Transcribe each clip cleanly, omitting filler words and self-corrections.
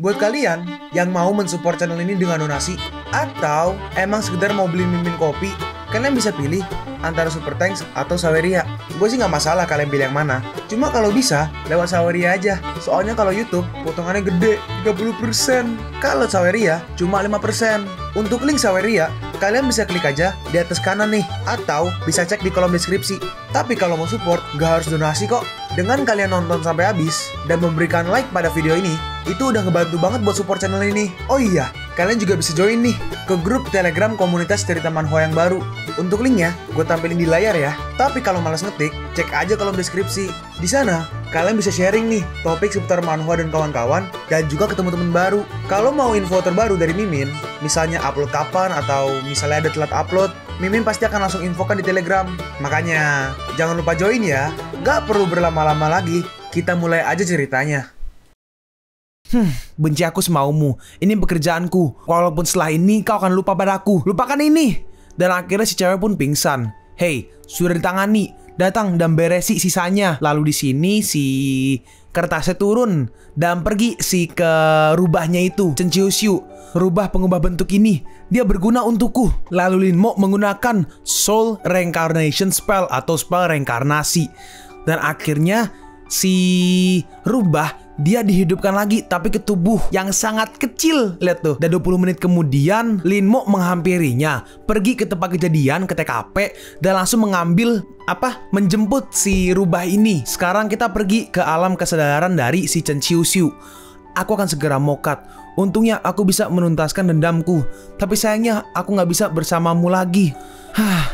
Buat kalian yang mau mensupport channel ini dengan donasi, atau emang sekedar mau beli mimin kopi, kalian bisa pilih antara Super Thanks atau Saweria. Gue sih nggak masalah kalian pilih yang mana. Cuma kalau bisa, lewat Saweria aja. Soalnya kalau YouTube, potongannya gede, 30%. Kalau Saweria, cuma 5%. Untuk link Saweria, kalian bisa klik aja di atas kanan nih. Atau bisa cek di kolom deskripsi. Tapi kalau mau support, nggak harus donasi kok. Dengan kalian nonton sampai habis, dan memberikan like pada video ini, itu udah ngebantu banget buat support channel ini. Oh iya, kalian juga bisa join nih ke grup Telegram komunitas cerita manhwa yang baru. Untuk linknya, gue tampilin di layar ya. Tapi kalau malas ngetik, cek aja kolom deskripsi. Di sana, kalian bisa sharing nih topik seputar manhwa dan kawan-kawan, dan juga ketemu teman baru. Kalau mau info terbaru dari Mimin, misalnya upload kapan atau misalnya ada telat upload, Mimin pasti akan langsung infokan di Telegram. Makanya, jangan lupa join ya. Gak perlu berlama-lama lagi, kita mulai aja ceritanya. Benci aku semaumu. Ini pekerjaanku. Walaupun setelah ini kau akan lupa padaku. Lupakan ini. Dan akhirnya si cewek pun pingsan. Hei, sudah ditangani. Datang dan beresi sisanya. Lalu di sini si kertasnya turun dan pergi si ke rubahnya itu, Cenciusyu. Rubah pengubah bentuk ini, dia berguna untukku. Lalu Linmo menggunakan Soul Reincarnation Spell atau spell reinkarnasi. Dan akhirnya si rubah dia dihidupkan lagi, tapi ke tubuh yang sangat kecil. Lihat tuh. Dan 20 menit kemudian Linmo menghampirinya, pergi ke tempat kejadian, ke TKP, dan langsung mengambil menjemput si rubah ini. Sekarang kita pergi ke alam kesadaran dari si Cenciusyu. Aku akan segera mokat. Untungnya aku bisa menuntaskan dendamku, tapi sayangnya aku nggak bisa bersamamu lagi.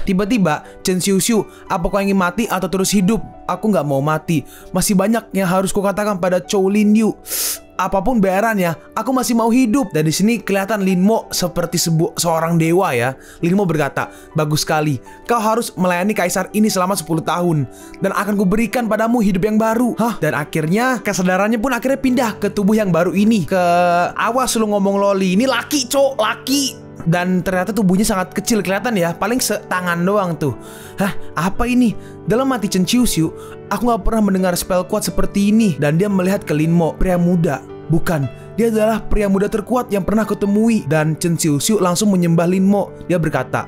Tiba-tiba Cenciusyu, apa kau ingin mati atau terus hidup? Aku nggak mau mati. Masih banyak yang harus kukatakan pada Chou Lin Yu. Apapun bayarannya, aku masih mau hidup. Dan di sini kelihatan Linmo seperti seorang dewa ya. Linmo berkata, bagus sekali. Kau harus melayani kaisar ini selama 10 tahun. Dan akan kuberikan padamu hidup yang baru. Dan akhirnya kesadarannya pun akhirnya pindah ke tubuh yang baru ini. Awas lu ngomong loli. Ini laki, cok, laki. Dan ternyata tubuhnya sangat kecil, kelihatan ya, paling setangan doang tuh. Apa ini? Dalam hati Cenciusyu, aku gak pernah mendengar spell kuat seperti ini. Dan dia melihat ke Linmo, pria muda. Bukan, dia adalah pria muda terkuat yang pernah kutemui. Dan Cenciusyu langsung menyembah Linmo. Dia berkata,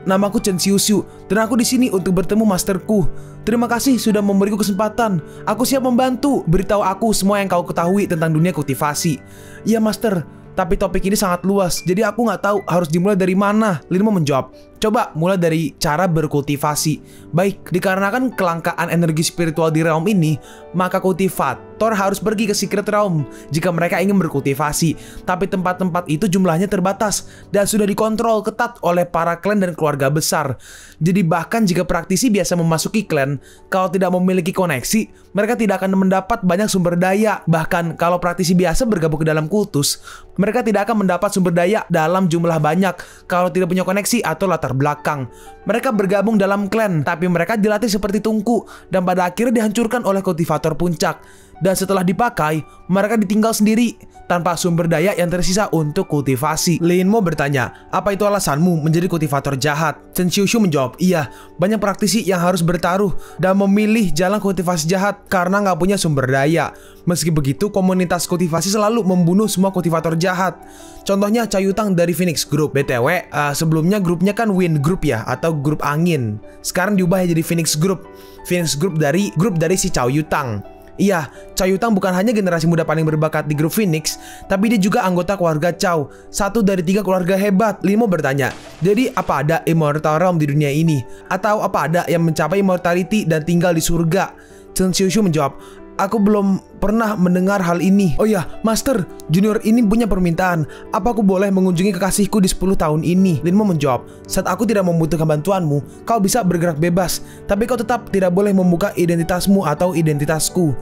namaku Cenciusyu, dan aku di sini untuk bertemu masterku. Terima kasih sudah memberiku kesempatan. Aku siap membantu. Beritahu aku semua yang kau ketahui tentang dunia kultivasi. Iya master, tapi topik ini sangat luas, jadi aku nggak tahu harus dimulai dari mana. Linmo menjawab, coba mulai dari cara berkultivasi. Baik, dikarenakan kelangkaan energi spiritual di realm ini, maka kultivator harus pergi ke secret realm jika mereka ingin berkultivasi. Tapi tempat-tempat itu jumlahnya terbatas dan sudah dikontrol ketat oleh para klan dan keluarga besar. Jadi bahkan jika praktisi biasa memasuki klan, kalau tidak memiliki koneksi, mereka tidak akan mendapat banyak sumber daya. Bahkan kalau praktisi biasa bergabung ke dalam kultus, mereka tidak akan mendapat sumber daya dalam jumlah banyak kalau tidak punya koneksi atau latar belakang. Mereka bergabung dalam klan, tapi mereka dilatih seperti tungku dan pada akhirnya dihancurkan oleh kultivator puncak. Dan setelah dipakai, mereka ditinggal sendiri tanpa sumber daya yang tersisa untuk kultivasi. Linmo bertanya, apa itu alasanmu menjadi kultivator jahat? Cenciusyu menjawab, iya, banyak praktisi yang harus bertaruh dan memilih jalan kultivasi jahat karena nggak punya sumber daya. Meski begitu, komunitas kultivasi selalu membunuh semua kultivator jahat. Contohnya Cayutang dari Phoenix Group. BTW, sebelumnya grupnya kan Wind Group ya, atau grup angin. Sekarang diubah jadi Phoenix Group. Phoenix Group dari si Cayutang. Iya, Cayutang bukan hanya generasi muda paling berbakat di grup Phoenix, tapi dia juga anggota keluarga Chow, satu dari 3 keluarga hebat. Linmo bertanya, jadi apa ada immortal realm di dunia ini? Atau apa ada yang mencapai immortality dan tinggal di surga? Cenciusyu menjawab, aku belum pernah mendengar hal ini. Oh ya, Master, junior ini punya permintaan. Apa aku boleh mengunjungi kekasihku di 10 tahun ini? Linmo menjawab, saat aku tidak membutuhkan bantuanmu, kau bisa bergerak bebas. Tapi kau tetap tidak boleh membuka identitasmu atau identitasku.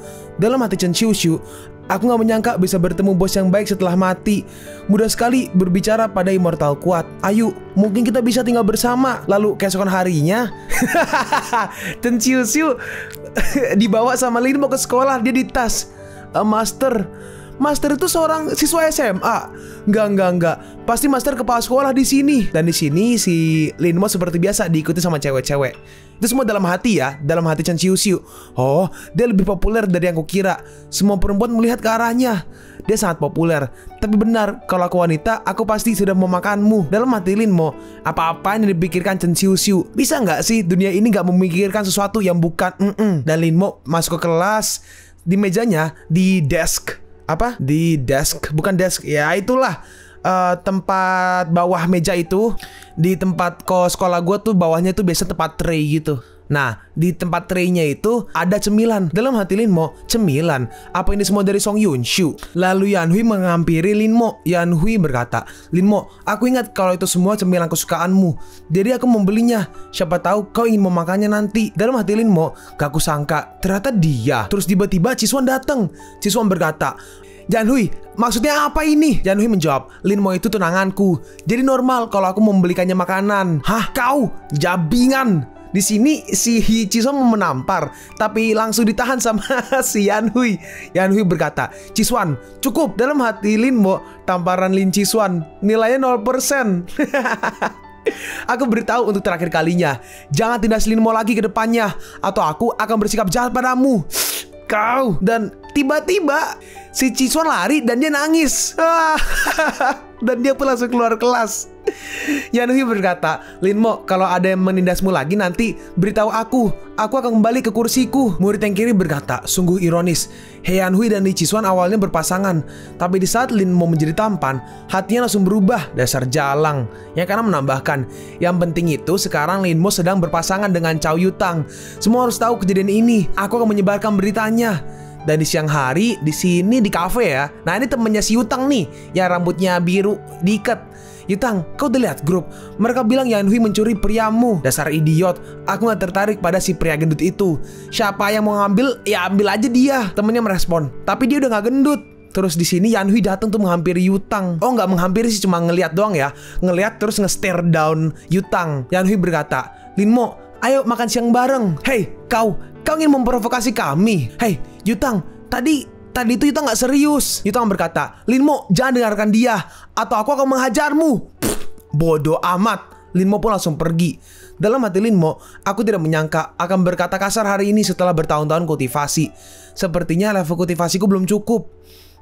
Dalam hati Cenciusyu, aku gak menyangka bisa bertemu bos yang baik setelah mati. Mudah sekali berbicara pada immortal kuat. Ayo, mungkin kita bisa tinggal bersama. Lalu keesokan harinya Cenciusyu dibawa sama Linmo ke sekolah. Dia di tas. Master, Master itu seorang siswa SMA. Enggak. Pasti Master kepala sekolah di sini. Dan di sini si Linmo seperti biasa diikuti sama cewek-cewek. Itu semua dalam hati ya, dalam hati Chen Xiuxiu. Oh, dia lebih populer dari yang kukira. Semua perempuan melihat ke arahnya. Dia sangat populer. Tapi benar, kalau aku wanita, aku pasti sudah memakanmu. Dalam hati Linmo, apa-apa yang dipikirkan Chen Xiuxiu. Bisa nggak sih dunia ini nggak memikirkan sesuatu yang bukan Dan Linmo masuk ke kelas. Di mejanya, di desk. Apa? Di desk, bukan desk. Ya itulah tempat bawah meja itu. Di tempat sekolah gue tuh bawahnya tuh biasa tempat tray gitu. Nah, di tempat tray-nya itu ada cemilan. Dalam hati Linmo, cemilan? Apa ini semua dari Song Yunshu? Lalu Yanhui menghampiri Linmo. Yanhui berkata, Linmo, aku ingat kalau itu semua cemilan kesukaanmu. Jadi aku membelinya. Siapa tahu kau ingin memakannya nanti. Dalam hati Linmo, gak kusangka ternyata dia. Terus tiba-tiba Chiswan datang. Chiswan berkata, Yanhui, maksudnya apa ini? Yanhui menjawab, Linmo itu tunanganku. Jadi normal kalau aku membelikannya makanan. Hah, kau? Jabingan. Di sini si Chiswan menampar, tapi langsung ditahan sama si Yanhui. Yanhui berkata, Chiswan, cukup. Dalam hati Linmo, tamparan Lin Chiswan nilainya 0%. Aku beritahu untuk terakhir kalinya, jangan tindas Linmo lagi ke depannya, atau aku akan bersikap jahat padamu. Kau. Dan tiba-tiba si Chiswan lari dan dia nangis. Dan dia pun langsung keluar kelas. Yanhui berkata, Linmo, kalau ada yang menindasmu lagi nanti beritahu aku akan kembali ke kursiku. Murid yang kiri berkata, sungguh ironis. Yanhui dan Li Chiswan awalnya berpasangan, tapi di saat Linmo menjadi tampan, hatinya langsung berubah. Dasar jalang. Yang karena menambahkan, yang penting itu sekarang Linmo sedang berpasangan dengan Chow Yutang. Semua harus tahu kejadian ini. Aku akan menyebarkan beritanya. Dan di siang hari, di sini di kafe ya. Nah ini temennya si Yutang nih, yang rambutnya biru diikat. Yutang, kau udah lihat grup? Mereka bilang Yanhui mencuri priamu. Dasar idiot, aku gak tertarik pada si pria gendut itu. Siapa yang mau ngambil, ya ambil aja dia. Temennya merespon, tapi dia udah gak gendut. Terus di sini Yanhui datang tuh menghampiri Yutang. Oh nggak menghampiri sih, cuma ngeliat doang ya. Ngeliat terus nge-stare down Yutang. Yanhui berkata, Linmo, ayo makan siang bareng. Hey, kau ingin memprovokasi kami? Hey, Yutang, tadi itu Yutang gak serius. Yutang berkata, Linmo, jangan dengarkan dia, atau aku akan menghajarmu. Bodoh amat. Linmo pun langsung pergi. Dalam hati Linmo, aku tidak menyangka akan berkata kasar hari ini setelah bertahun-tahun kultivasi. Sepertinya level kultivasiku belum cukup.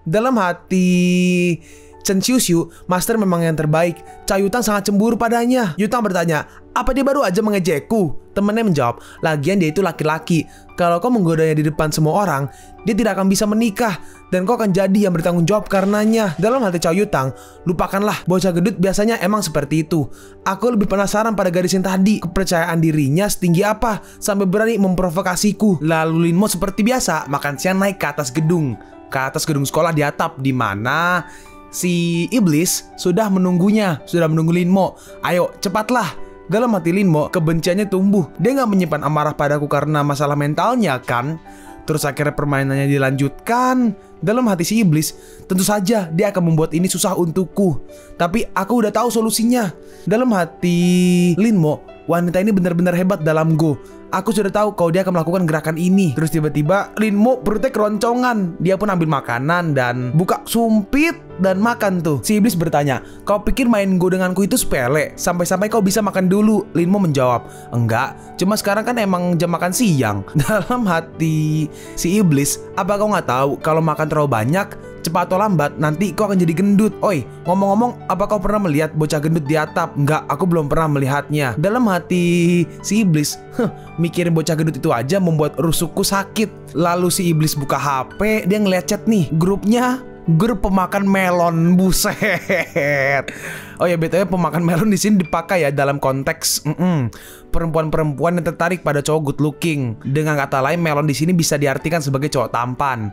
Dalam hati Chen Xiuxiu, Master memang yang terbaik. Chow Yutang sangat cemburu padanya. Yutang bertanya, apa dia baru aja mengejekku? Temennya menjawab, lagian dia itu laki-laki. Kalau kau menggodanya di depan semua orang, dia tidak akan bisa menikah. Dan kau akan jadi yang bertanggung jawab karenanya. Dalam hati Chow Yutang, lupakanlah, bocah gendut biasanya emang seperti itu. Aku lebih penasaran pada gadis yang tadi. Kepercayaan dirinya setinggi apa sampai berani memprovokasiku. Lalu Linmo seperti biasa makan siang naik ke atas gedung. Ke atas gedung sekolah di atap, di mana si iblis sudah menunggunya, sudah menunggu Linmo. Ayo cepatlah. Dalam hati Linmo, kebenciannya tumbuh. Dia gak menyimpan amarah padaku karena masalah mentalnya kan. Terus akhirnya permainannya dilanjutkan. Dalam hati si iblis, tentu saja dia akan membuat ini susah untukku. Tapi aku udah tahu solusinya. Dalam hati Linmo, wanita ini benar-benar hebat dalam Go. Aku sudah tahu kalau dia akan melakukan gerakan ini. Terus tiba-tiba Linmo perutnya keroncongan. Dia pun ambil makanan dan buka sumpit dan makan tuh. Si iblis bertanya, kau pikir main Go denganku itu sepele? Sampai-sampai kau bisa makan dulu. Linmo menjawab, enggak, cuma sekarang kan emang jam makan siang. Dalam hati si iblis, apa kau nggak tahu kalau makan terlalu banyak, cepat atau lambat nanti kau akan jadi gendut. Oi, ngomong-ngomong, apa kau pernah melihat bocah gendut di atap? Enggak, aku belum pernah melihatnya. Dalam hati si iblis, mikirin bocah gendut itu aja membuat rusukku sakit. Lalu si iblis buka HP, dia ngeliat chat nih, grupnya grup pemakan melon. Buset. Oh ya, BTW pemakan melon di sini dipakai ya dalam konteks perempuan-perempuan yang tertarik pada cowok good looking. Dengan kata lain, melon di sini bisa diartikan sebagai cowok tampan.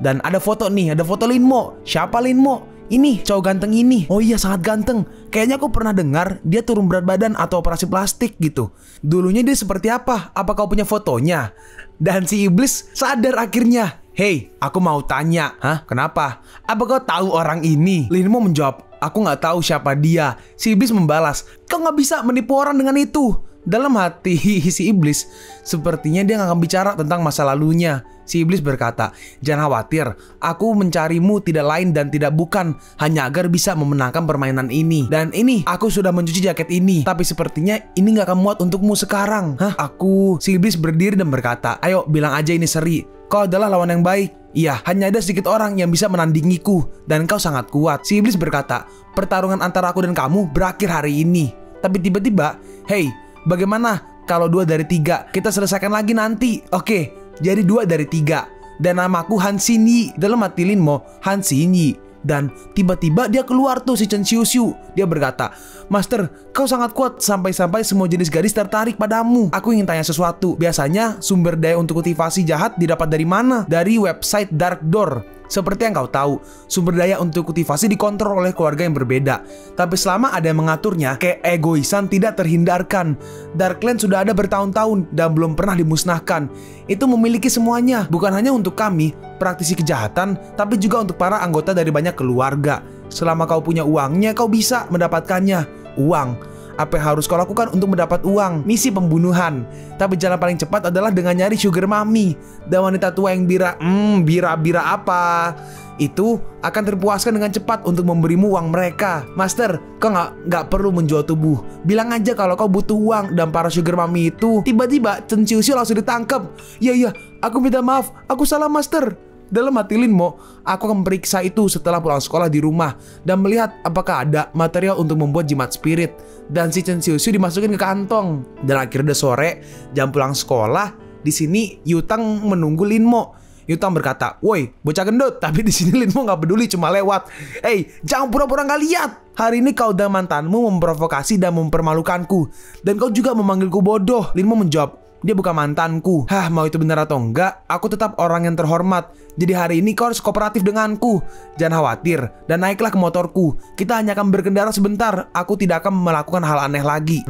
Dan ada foto nih, ada foto Linmo. Siapa Linmo? Ini cowok ganteng ini. Oh iya, sangat ganteng. Kayaknya aku pernah dengar dia turun berat badan atau operasi plastik gitu. Dulunya dia seperti apa? Apa kau punya fotonya? Dan si iblis sadar akhirnya. Hey, aku mau tanya. Hah? Kenapa? Apa kau tahu orang ini? Linmo menjawab, aku nggak tahu siapa dia. Si iblis membalas, kau nggak bisa menipu orang dengan itu. Dalam hati si iblis, sepertinya dia nggak akan bicara tentang masa lalunya. Si iblis berkata, "Jangan khawatir, aku mencarimu tidak lain dan tidak bukan hanya agar bisa memenangkan permainan ini. Dan ini, aku sudah mencuci jaket ini, tapi sepertinya ini nggak akan muat untukmu sekarang." Hah? Si iblis berdiri dan berkata, "Ayo bilang aja ini seri. Kau adalah lawan yang baik. Iya, hanya ada sedikit orang yang bisa menandingiku, dan kau sangat kuat." Si iblis berkata, "Pertarungan antara aku dan kamu berakhir hari ini." Tapi tiba-tiba, "Hey, bagaimana kalau 2 dari 3? Kita selesaikan lagi nanti." Oke, jadi 2 dari 3. Dan namaku Han Xin Yi. Dalam hati Lin Mo, Han Xin Yi. Dan tiba-tiba dia keluar tuh si Chen Xiuxiu. Dia berkata, "Master, kau sangat kuat sampai-sampai semua jenis gadis tertarik padamu. Aku ingin tanya sesuatu. Biasanya sumber daya untuk kultivasi jahat didapat dari mana?" "Dari website Dark Door. Seperti yang kau tahu, sumber daya untuk kultivasi dikontrol oleh keluarga yang berbeda. Tapi selama ada yang mengaturnya, keegoisan tidak terhindarkan. Darkland sudah ada bertahun-tahun dan belum pernah dimusnahkan. Itu memiliki semuanya, bukan hanya untuk kami, praktisi kejahatan, tapi juga untuk para anggota dari banyak keluarga. Selama kau punya uangnya, kau bisa mendapatkannya." Uang. Apa yang harus kau lakukan untuk mendapat uang? Misi pembunuhan. Tapi jalan paling cepat adalah dengan nyari sugar mommy dan wanita tua yang bira apa? Itu akan terpuaskan dengan cepat untuk memberimu uang mereka. "Master, kau nggak perlu menjual tubuh. Bilang aja kalau kau butuh uang." Dan para sugar mommy itu tiba-tiba Chen Xiuxiu langsung ditangkap. Iya, aku minta maaf. Aku salah, Master." Dalam hati Lin Mo, aku akan memeriksa itu setelah pulang sekolah di rumah dan melihat apakah ada material untuk membuat jimat spirit. Dan si Chen Xiuxiu dimasukin ke kantong. Dan akhirnya udah sore, jam pulang sekolah. Di sini Yutang menunggu Lin Mo. Yutang berkata, "Woi, bocah gendut." Tapi di sini Lin Mo nggak peduli, cuma lewat. "Hey, jangan pura-pura nggak lihat. Hari ini kau dan mantanmu memprovokasi dan mempermalukanku. Dan kau juga memanggilku bodoh." Lin Mo menjawab, "Dia bukan mantanku." "Hah, mau itu benar atau enggak, aku tetap orang yang terhormat. Jadi hari ini kau harus kooperatif denganku. Jangan khawatir dan naiklah ke motorku. Kita hanya akan berkendara sebentar. Aku tidak akan melakukan hal aneh lagi."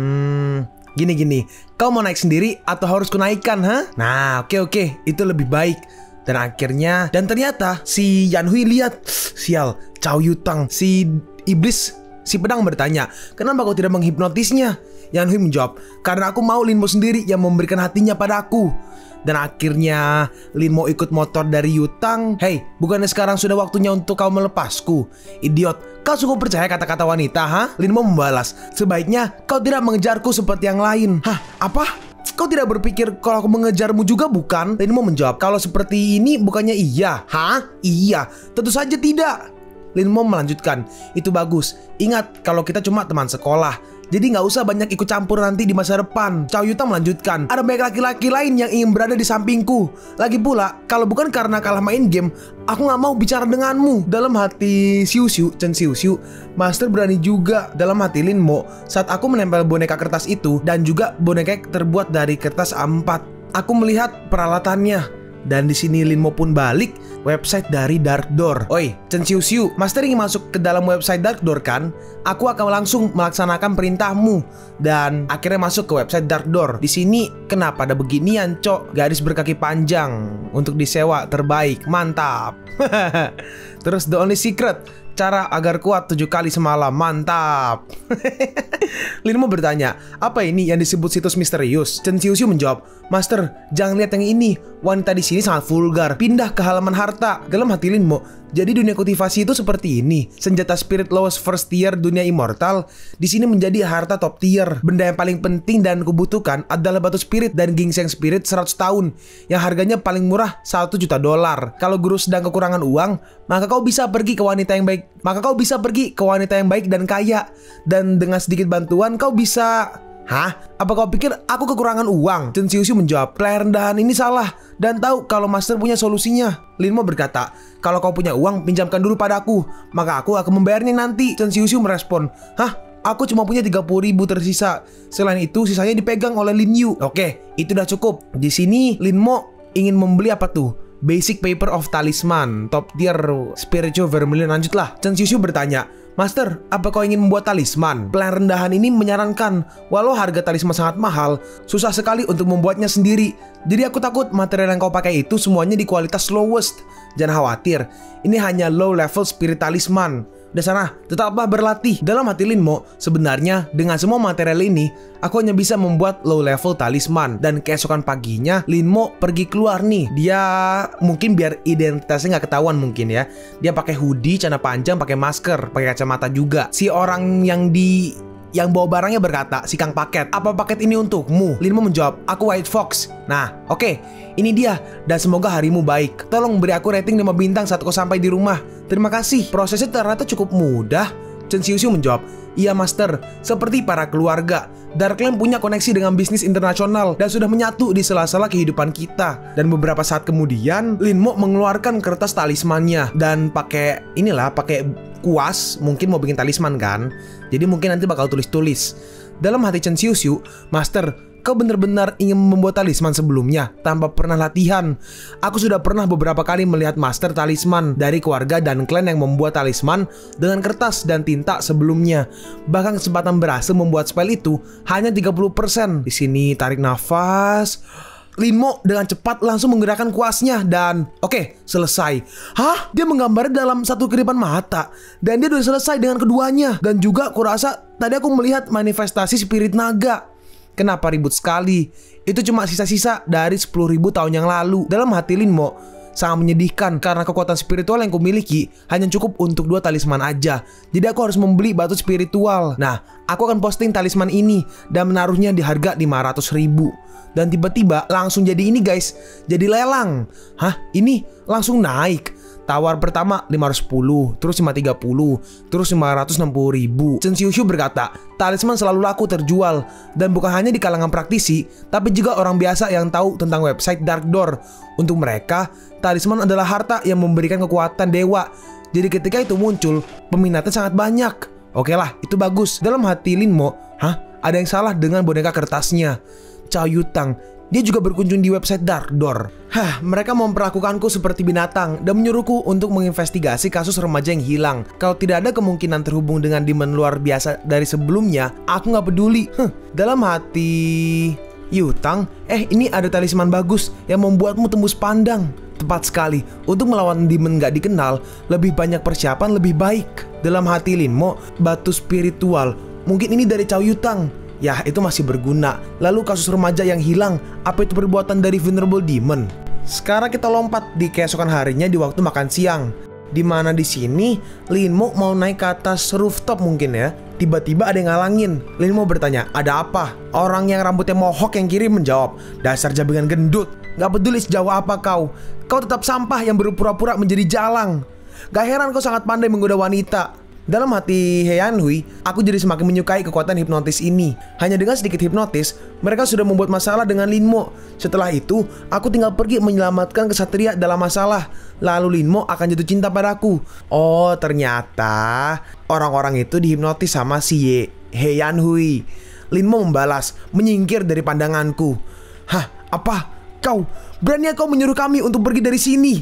Gini. Kau mau naik sendiri atau harus kunaikkan, ha? Nah, oke. Itu lebih baik. Dan ternyata si Yan Hui lihat. Sial, Cao Yutang. Si iblis, si pedang bertanya, "Kenapa kau tidak menghipnotisnya?" Yan Hui menjawab, "Karena aku mau Lin Mo sendiri yang memberikan hatinya padaku." Dan akhirnya Lin Mo ikut motor dari Yutang. "Hei, bukannya sekarang sudah waktunya untuk kau melepasku? Idiot, kau sungguh percaya kata-kata wanita, ha?" Lin Mo membalas, "Sebaiknya kau tidak mengejarku seperti yang lain." "Hah? Apa? Kau tidak berpikir kalau aku mengejarmu juga, bukan?" Lin Mo menjawab, "Kalau seperti ini bukannya iya?" "Hah? Iya, tentu saja tidak." Lin Mo melanjutkan, "Itu bagus. Ingat kalau kita cuma teman sekolah. Jadi nggak usah banyak ikut campur nanti di masa depan." Cao Yutang melanjutkan, "Ada banyak laki-laki lain yang ingin berada di sampingku. Lagi pula, kalau bukan karena kalah main game, aku nggak mau bicara denganmu." Dalam hati Chen Xiuxiu, "Master berani juga." Dalam hati Lin Mo, "Saat aku menempel boneka kertas itu dan juga boneka terbuat dari kertas A4, aku melihat peralatannya." Dan di sini Lin Mo pun balik website dari Dark Door. "Oi, Chen Xiuxiu, Master ingin masuk ke dalam website Dark Door kan? Aku akan langsung melaksanakan perintahmu." Dan akhirnya masuk ke website Dark Door. Di sini kenapa ada beginian, cok? Garis berkaki panjang untuk disewa terbaik. Mantap. Terus The Only Secret, cara agar kuat 7 kali semalam. Mantap. Lin Mo bertanya, "Apa ini yang disebut situs misterius?" Chen Xiuxiu menjawab, "Master, jangan lihat yang ini. Wanita di sini sangat vulgar. Pindah ke halaman harta." Dalam hati Lin Mo, jadi dunia kultivasi itu seperti ini. Senjata spirit lowest first tier dunia immortal di sini menjadi harta top tier. Benda yang paling penting dan kubutuhkan adalah batu spirit dan ginseng spirit 100 tahun yang harganya paling murah $1 juta. Kalau guru sedang kekurangan uang, maka kau bisa pergi ke wanita yang baik dan kaya. Dan dengan sedikit bantuan kau bisa... Hah? Apa kau pikir aku kekurangan uang? Chen Xiuxiu menjawab, "Player rendahan ini salah dan tahu kalau Master punya solusinya." Lin Mo berkata, "Kalau kau punya uang, pinjamkan dulu padaku, maka aku akan membayarnya nanti." Chen Xiuxiu merespon, "Hah? Aku cuma punya 30.000 tersisa. Selain itu, sisanya dipegang oleh Lin Yu." Oke, itu udah cukup. Di sini Lin Mo ingin membeli apa tuh? Basic Paper of Talisman, top tier spiritual vermilion. Lanjutlah. Chen Xiuxiu bertanya, "Master, apa kau ingin membuat talisman?" Plan rendahan ini menyarankan, walau harga talisman sangat mahal, susah sekali untuk membuatnya sendiri. Jadi aku takut material yang kau pakai itu semuanya di kualitas lowest. Jangan khawatir, ini hanya low level spirit talisman. Udah sana, tetaplah berlatih. Dalam hati Lin Mo, sebenarnya dengan semua material ini, aku hanya bisa membuat low level talisman. Dan keesokan paginya, Lin Mo pergi keluar nih. Dia mungkin biar identitasnya nggak ketahuan mungkin ya. Dia pakai hoodie, celana panjang, pakai masker, pakai kacamata juga. Si orang yang bawa barangnya berkata, si Kang Paket, apa paket ini untukmu? Lin Mo menjawab, aku White Fox. Nah, oke, ini dia. Dan semoga harimu baik. Tolong beri aku rating 5 bintang saat kau sampai di rumah. Terima kasih. Prosesnya ternyata cukup mudah. Chen Xiuxiu menjawab, iya master, seperti para keluarga. Darkland punya koneksi dengan bisnis internasional dan sudah menyatu di sela-sela kehidupan kita. Dan beberapa saat kemudian, Lin Mo mengeluarkan kertas talismannya dan pakai kuas, mungkin mau bikin talisman kan. Jadi mungkin nanti bakal tulis-tulis. Dalam hati Chen Xiuxiu, master, kau benar-benar ingin membuat talisman sebelumnya tanpa pernah latihan. Aku sudah pernah beberapa kali melihat master talisman dari keluarga dan klan yang membuat talisman dengan kertas dan tinta sebelumnya. Bahkan kesempatan berhasil membuat spell itu hanya 30%. Di sini tarik nafas. Lin Mo dengan cepat langsung menggerakkan kuasnya dan oke, selesai. Hah? Dia menggambarnya dalam satu kedipan mata dan dia udah selesai dengan keduanya. Dan juga kurasa tadi aku melihat manifestasi spirit naga. Kenapa ribut sekali? Itu cuma sisa-sisa dari 10.000 tahun yang lalu. Dalam hati Lin Mo sangat menyedihkan karena kekuatan spiritual yang kumiliki hanya cukup untuk 2 talisman aja. Jadi aku harus membeli batu spiritual. Nah, aku akan posting talisman ini dan menaruhnya di harga 500.000. Dan tiba-tiba langsung jadi ini guys, jadi lelang. Hah? Ini langsung naik. Tawar pertama 510, terus 530, terus 560.000. Chen Xiuxiu berkata, talisman selalu laku terjual. Dan bukan hanya di kalangan praktisi, tapi juga orang biasa yang tahu tentang website Dark Door. Untuk mereka, talisman adalah harta yang memberikan kekuatan dewa. Jadi ketika itu muncul, peminatnya sangat banyak. Oke lah, itu bagus. Dalam hati Lin Mo, hah? Ada yang salah dengan boneka kertasnya. Cao Yutang, dia juga berkunjung di website Dark Door. Mereka memperlakukanku seperti binatang dan menyuruhku untuk menginvestigasi kasus remaja yang hilang. Kalau tidak ada kemungkinan terhubung dengan demon luar biasa dari sebelumnya, aku nggak peduli. Dalam hati Yutang, ini ada talisman bagus yang membuatmu tembus pandang. Tepat sekali, untuk melawan demon gak dikenal, lebih banyak persiapan lebih baik. Dalam hati Lin Mo, batu spiritual, mungkin ini dari Cao Yutang. Ya, itu masih berguna. Lalu kasus remaja yang hilang, apa itu perbuatan dari Venerable Demon? Sekarang kita lompat di keesokan harinya di waktu makan siang. Dimana di sini Lin Mo mau naik ke atas rooftop mungkin ya. Tiba-tiba ada yang ngalangin. Lin Mo bertanya, ada apa? Orang yang rambutnya mohok yang kiri menjawab, dasar jabingan gendut. Gak peduli sejauh apa kau tetap sampah yang berpura-pura menjadi jalang. Gak heran kau sangat pandai menggoda wanita. Dalam hati He Yanhui, aku jadi semakin menyukai kekuatan hipnotis ini. Hanya dengan sedikit hipnotis, mereka sudah membuat masalah dengan Lin Mo. Setelah itu, aku tinggal pergi menyelamatkan kesatria dalam masalah. Lalu Lin Mo akan jatuh cinta padaku. Oh, ternyata orang-orang itu dihipnotis sama si He Yanhui. Lin Mo membalas, menyingkir dari pandanganku. Hah, apa? Kau? Berani kau menyuruh kami untuk pergi dari sini?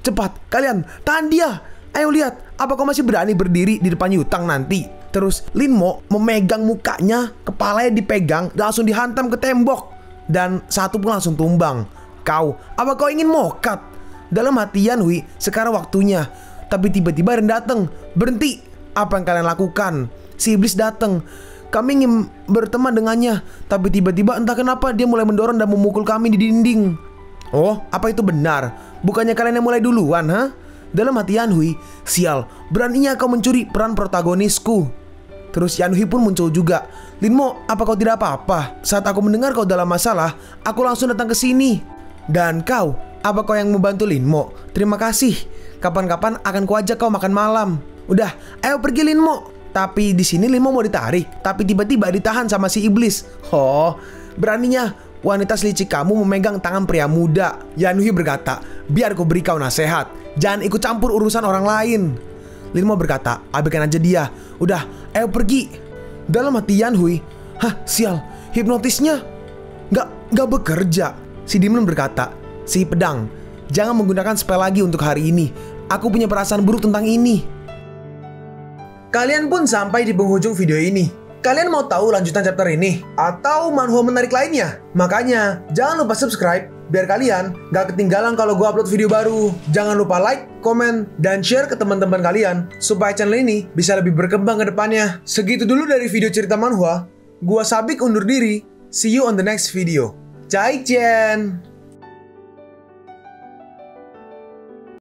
Cepat, kalian, tahan dia! Ayo lihat, apa kau masih berani berdiri di depan Yutang nanti? Terus Lin Mo memegang mukanya, kepalanya dipegang, dan langsung dihantam ke tembok. Dan satu pun langsung tumbang. Kau, apa kau ingin mokat? Dalam hati Yanhui, sekarang waktunya. Tapi tiba-tiba Ren datang. Berhenti, apa yang kalian lakukan? Si iblis datang. Kami ingin berteman dengannya, tapi tiba-tiba entah kenapa dia mulai mendorong dan memukul kami di dinding. Oh, apa itu benar? Bukannya kalian yang mulai duluan, ha? Dalam hati Yanhui, sial, beraninya kau mencuri peran protagonisku. Terus Yanhui pun muncul juga. Lin Mo, apa kau tidak apa-apa? Saat aku mendengar kau dalam masalah, aku langsung datang ke sini. Dan kau, apa kau yang membantu Lin Mo? Terima kasih. Kapan-kapan akan kuajak kau makan malam. Udah, ayo pergi Lin Mo. Tapi di sini Lin Mo mau ditarik, tapi tiba-tiba ditahan sama si iblis. Oh, beraninya wanita selicik kamu memegang tangan pria muda. Yanhui berkata, biar ku beri kau nasihat. Jangan ikut campur urusan orang lain. Lin Mo berkata, abaikan aja dia. Udah, ayo pergi. Dalam hati Yanhui, sial, hipnotisnya Gak bekerja. Si demon berkata, si pedang, jangan menggunakan spell lagi untuk hari ini. Aku punya perasaan buruk tentang ini. Kalian pun sampai di penghujung video ini. Kalian mau tahu lanjutan chapter ini? Atau manhwa menarik lainnya? Makanya, jangan lupa subscribe biar kalian gak ketinggalan kalau gue upload video baru. Jangan lupa like, komen, dan share ke teman-teman kalian supaya channel ini bisa lebih berkembang ke depannya. Segitu dulu dari video cerita manhwa. Gua Sabik undur diri. See you on the next video. Jaichen!